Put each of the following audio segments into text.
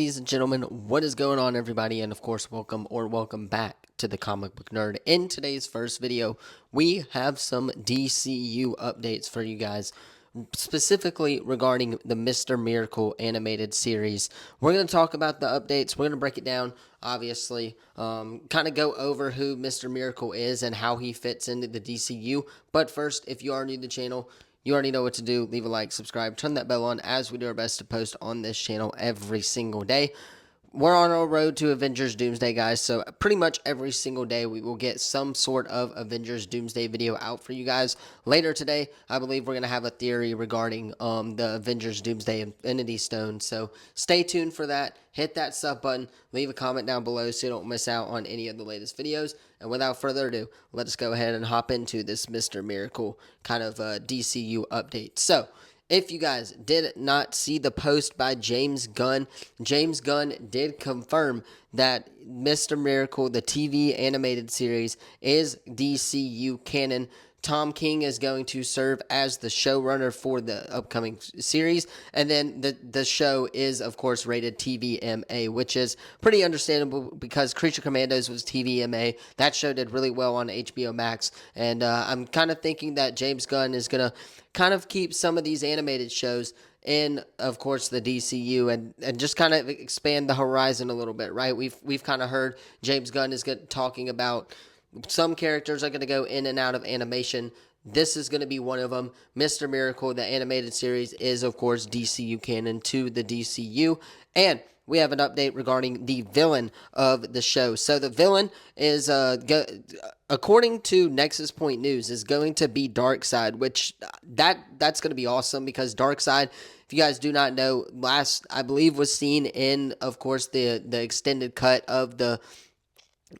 Ladies and gentlemen, what is going on, everybody? And of course, welcome back to the Comic Book Nerd. In today's first video, we have some DCU updates for you guys, specifically regarding the Mister Miracle animated series. We're going to talk about the updates. We're going to break it down, obviously, kind of go over who Mister Miracle is and how he fits into the DCU. But first, if you are new to the channel, you already know what to do. Leave a like, subscribe, turn that bell on, as we do our best to post on this channel every single day. We're on our road to Avengers Doomsday, guys, so pretty much every single day we will get some sort of Avengers Doomsday video out for you guys. Later today, I believe we're going to have a theory regarding the Avengers Doomsday Infinity Stone, so stay tuned for that. Hit that sub button, leave a comment down below so you don't miss out on any of the latest videos. And without further ado, let us go ahead and hop into this Mr. Miracle kind of DCU update. So, if you guys did not see the post by James Gunn did confirm that Mr. Miracle, the TV animated series, is DCU canon. Tom King is going to serve as the showrunner for the upcoming series, and then the show is, of course, rated TVMA, which is pretty understandable because Creature Commandos was TVMA. That show did really well on HBO Max, and I'm kind of thinking that James Gunn is going to kind of keep some of these animated shows in, of course, the DCU and just kind of expand the horizon a little bit, right? We've kind of heard James Gunn is talking about some characters are going to go in and out of animation. This is going to be one of them. Mr. Miracle, the animated series, is, of course, DCU canon to the DCU. And we have an update regarding the villain of the show. So the villain is, according to Nexus Point News, is going to be Darkseid, which that's going to be awesome because Darkseid, if you guys do not know, last, I believe, was seen in, of course, the extended cut of the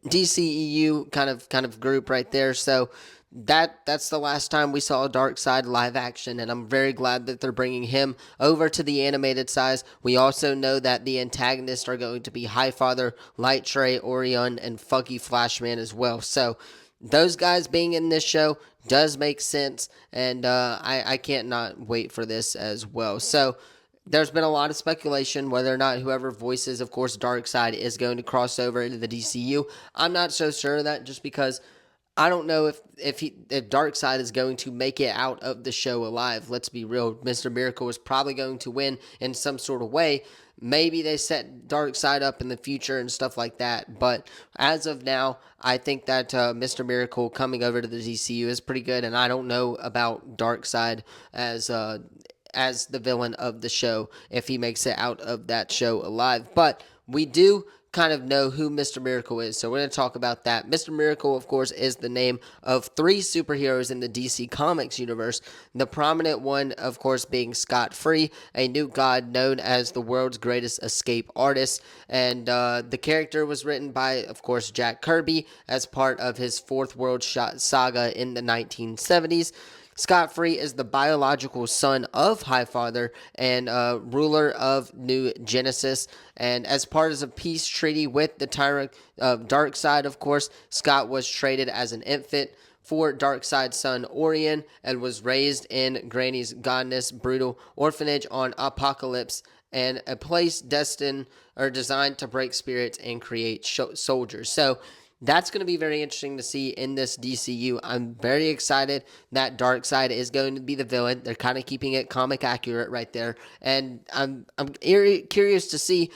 DCEU kind of group right there. So that's the last time we saw Darkseid live action, and I'm very glad that they're bringing him over to the animated size. We also know that the antagonists are going to be Highfather, Light Tray, Orion, and Funky Flashman as well. So those guys being in this show does make sense, and I can't not wait for this as well. So there's been a lot of speculation whether or not whoever voices, of course, Darkseid is going to cross over into the DCU. I'm not so sure of that, just because I don't know if Darkseid is going to make it out of the show alive. Let's be real. Mr. Miracle is probably going to win in some sort of way. Maybe they set Darkseid up in the future and stuff like that. But as of now, I think that Mr. Miracle coming over to the DCU is pretty good. And I don't know about Darkseid as the villain of the show if he makes it out of that show alive. But we do kind of know who Mr. Miracle is, so we're going to talk about that. Mr. Miracle, of course, is the name of 3 superheroes in the DC Comics universe. The prominent one, of course, being Scott Free, a new god known as the world's greatest escape artist. And the character was written by, of course, Jack Kirby as part of his Fourth World Saga in the 1970s. Scott Free is the biological son of Highfather and ruler of New Genesis. And as part of a peace treaty with the tyrant of Darkseid, of course, Scott was traded as an infant for Darkseid's son Orion and was raised in Granny's godness brutal orphanage on Apocalypse, and a place destined or designed to break spirits and create soldiers. So that's going to be very interesting to see in this DCU. I'm very excited that Darkseid is going to be the villain. They're kind of keeping it comic accurate right there. And I'm curious to see,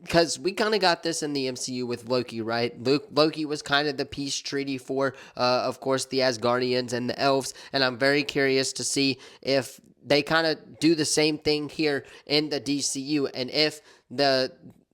because we kind of got this in the MCU with Loki, right? Loki was kind of the peace treaty for, of course, the Asgardians and the elves. And I'm very curious to see if they kind of do the same thing here in the DCU. And if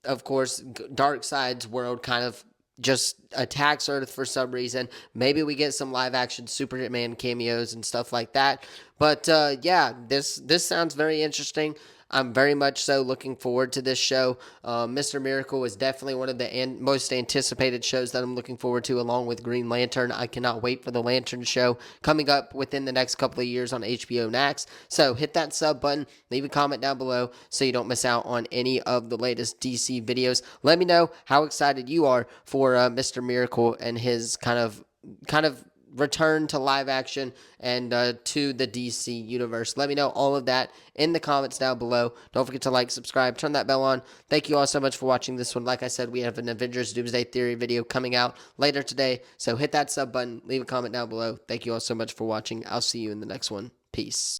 of course, Darkseid's world kind of just attacks Earth for some reason. Maybe we get some live action Superman cameos and stuff like that. But yeah, this sounds very interesting. I'm very much so looking forward to this show. Mr. Miracle is definitely one of the most anticipated shows that I'm looking forward to, along with Green Lantern. I cannot wait for the Lantern show coming up within the next couple of years on HBO Max. So hit that sub button, leave a comment down below so you don't miss out on any of the latest DC videos. Let me know how excited you are for Mr. Miracle and his kind of return to live action and to the DC universe. Let me know all of that in the comments down below. Don't forget to like, subscribe, turn that bell on. Thank you all so much for watching this one. Like I said, we have an Avengers Doomsday Theory video coming out later today, so hit that sub button, leave a comment down below. Thank you all so much for watching. I'll see you in the next one. Peace.